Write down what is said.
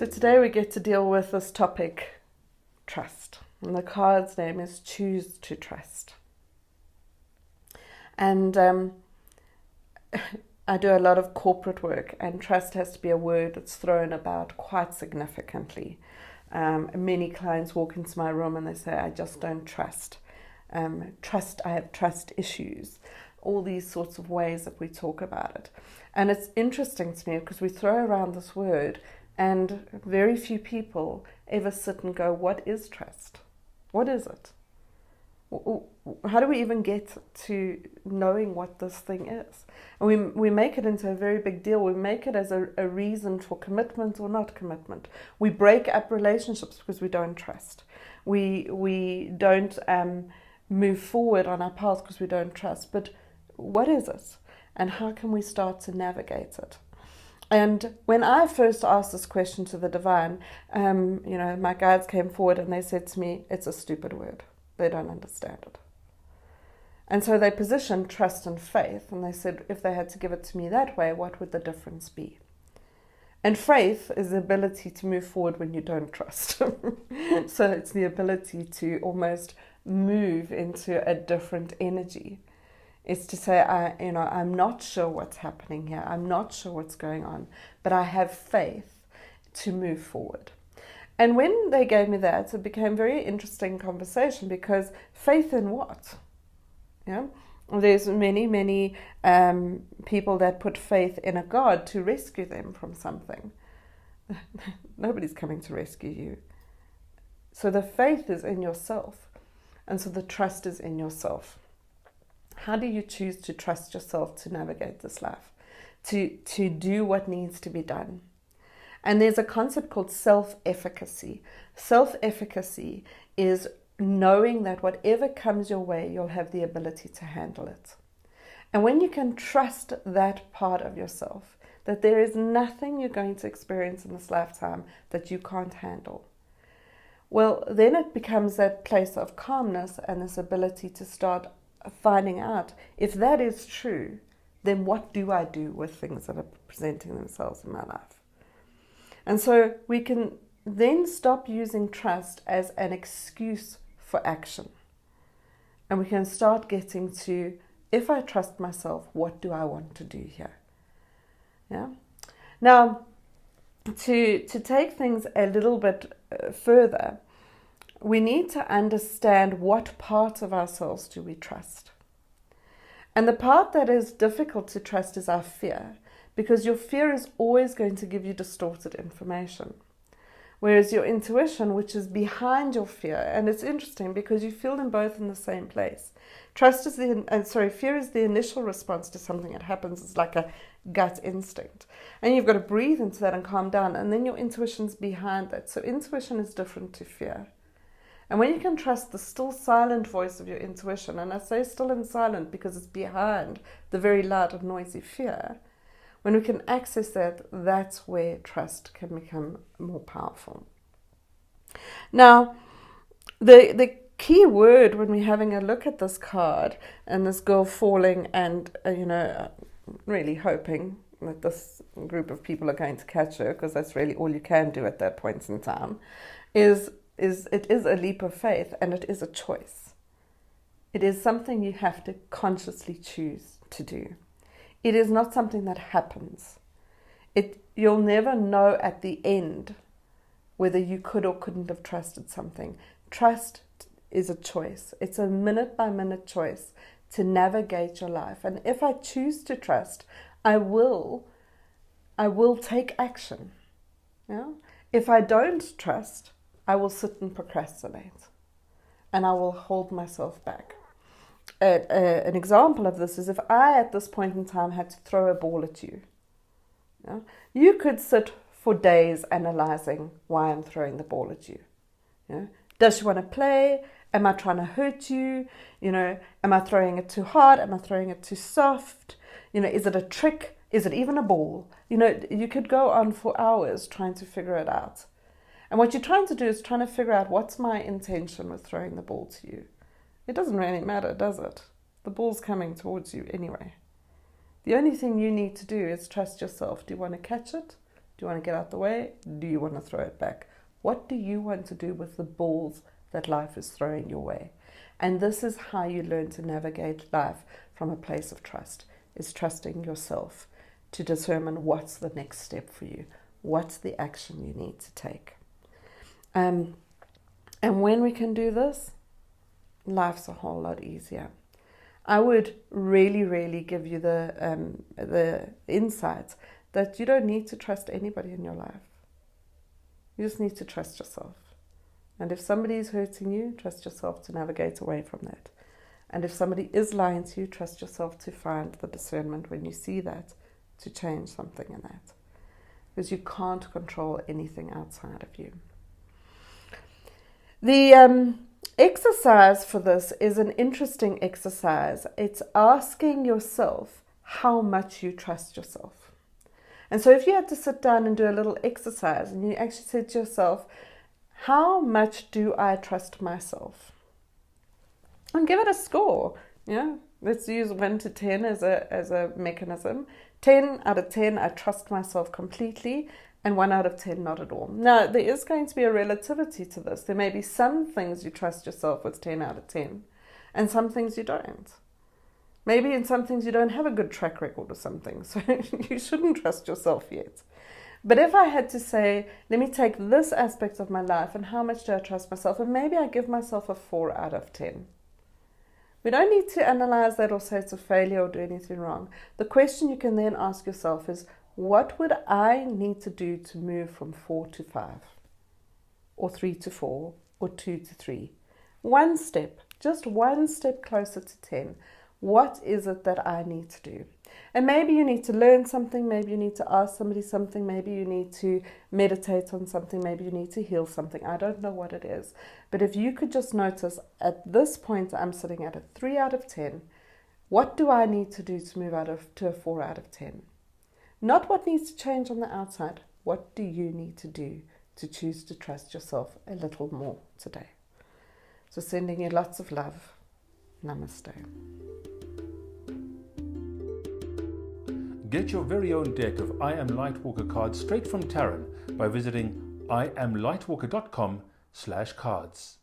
So today we get to deal with this topic, trust. And the card's name is Choose to Trust. And I do a lot of corporate work, and trust has to be a word that's thrown about quite significantly. Many clients walk into my room and they say, I just don't trust. I have trust issues. All these sorts of ways that we talk about it. And it's interesting to me because we throw around this word and very few people ever sit and go, what is trust? What is it? How do we even get to knowing what this thing is? And we make it into a very big deal. We make it as a reason for commitment or not commitment. We break up relationships because we don't trust. We don't move forward on our path because we don't trust. But what is it? And how can we start to navigate it? And when I first asked this question to the divine, my guides came forward and they said to me, it's a stupid word. They don't understand it. And so they positioned trust and faith, and they said, if they had to give it to me that way, what would the difference be? And faith is the ability to move forward when you don't trust. So it's the ability to almost move into a different energy. It's to say, I'm not sure what's happening here. I'm not sure what's going on, but I have faith to move forward. And when they gave me that, it became a very interesting conversation, because faith in what? Yeah, there's many people that put faith in a God to rescue them from something. Nobody's coming to rescue you. So the faith is in yourself, and so the trust is in yourself. How do you choose to trust yourself to navigate this life, to do what needs to be done? And there's a concept called self-efficacy. Self-efficacy is knowing that whatever comes your way, you'll have the ability to handle it. And when you can trust that part of yourself, that there is nothing you're going to experience in this lifetime that you can't handle, well, then it becomes that place of calmness and this ability to start finding out, if that is true, then what do I do with things that are presenting themselves in my life? And so we can then stop using trust as an excuse for action. And we can start getting to, if I trust myself, what do I want to do here? Yeah. Now, to take things a little bit further, we need to understand what part of ourselves do we trust. And the part that is difficult to trust is our fear, because your fear is always going to give you distorted information. Whereas your intuition, which is behind your fear, and it's interesting because you feel them both in the same place. Fear is the initial response to something that happens. It's like a gut instinct. And you've got to breathe into that and calm down, and then your intuition's behind that. So intuition is different to fear. And when you can trust the still silent voice of your intuition, and I say still and silent because it's behind the very loud and noisy fear, when we can access that, that's where trust can become more powerful. Now, the key word when we're having a look at this card and this girl falling and, really hoping that this group of people are going to catch her, because that's really all you can do at that point in time, is it is a leap of faith, and it is a choice. It is something you have to consciously choose to do. It is not something that happens. You'll never know at the end whether you could or couldn't have trusted something. Trust is a choice. It's a minute-by-minute choice to navigate your life. And if I choose to trust, I will take action. Yeah? If I don't trust, I will sit and procrastinate, and I will hold myself back. An example of this is if I, at this point in time, had to throw a ball at you. Yeah? You could sit for days analyzing why I'm throwing the ball at you. Yeah? Does she want to play? Am I trying to hurt you? Am I throwing it too hard? Am I throwing it too soft? Is it a trick? Is it even a ball? You could go on for hours trying to figure it out. And what you're trying to do is trying to figure out, what's my intention with throwing the ball to you? It doesn't really matter, does it? The ball's coming towards you anyway. The only thing you need to do is trust yourself. Do you want to catch it? Do you want to get out the way? Do you want to throw it back? What do you want to do with the balls that life is throwing your way? And this is how you learn to navigate life from a place of trust, is trusting yourself to determine what's the next step for you, what's the action you need to take. And when we can do this, life's a whole lot easier. I would really, really give you the insight that you don't need to trust anybody in your life. You just need to trust yourself. And if somebody is hurting you, trust yourself to navigate away from that. And if somebody is lying to you, trust yourself to find the discernment when you see that, to change something in that. Because you can't control anything outside of you. The exercise for this is an interesting exercise. It's asking yourself how much you trust yourself. And so if you had to sit down and do a little exercise and you actually said to yourself, how much do I trust myself? And give it a score. Let's use 1 to 10 as a mechanism. 10 out of 10, I trust myself completely, and 1 out of 10, not at all. Now, there is going to be a relativity to this. There may be some things you trust yourself with 10 out of 10, and some things you don't. Maybe in some things you don't have a good track record or something, so you shouldn't trust yourself yet. But if I had to say, let me take this aspect of my life and how much do I trust myself, and maybe I give myself a 4 out of 10. We don't need to analyze that or say it's a failure or do anything wrong. The question you can then ask yourself is, what would I need to do to move from 4 to 5? Or 3 to 4? Or 2 to 3? One step, just one step closer to 10. What is it that I need to do? And maybe you need to learn something, maybe you need to ask somebody something, maybe you need to meditate on something, maybe you need to heal something. I don't know what it is. But if you could just notice, at this point I'm sitting at a 3 out of 10. What do I need to do to move to a 4 out of 10? Not what needs to change on the outside. What do you need to do to choose to trust yourself a little more today? So sending you lots of love. Namaste. Get your very own deck of I Am Lightwalker cards straight from Taryn by visiting iamlightwalker.com/cards.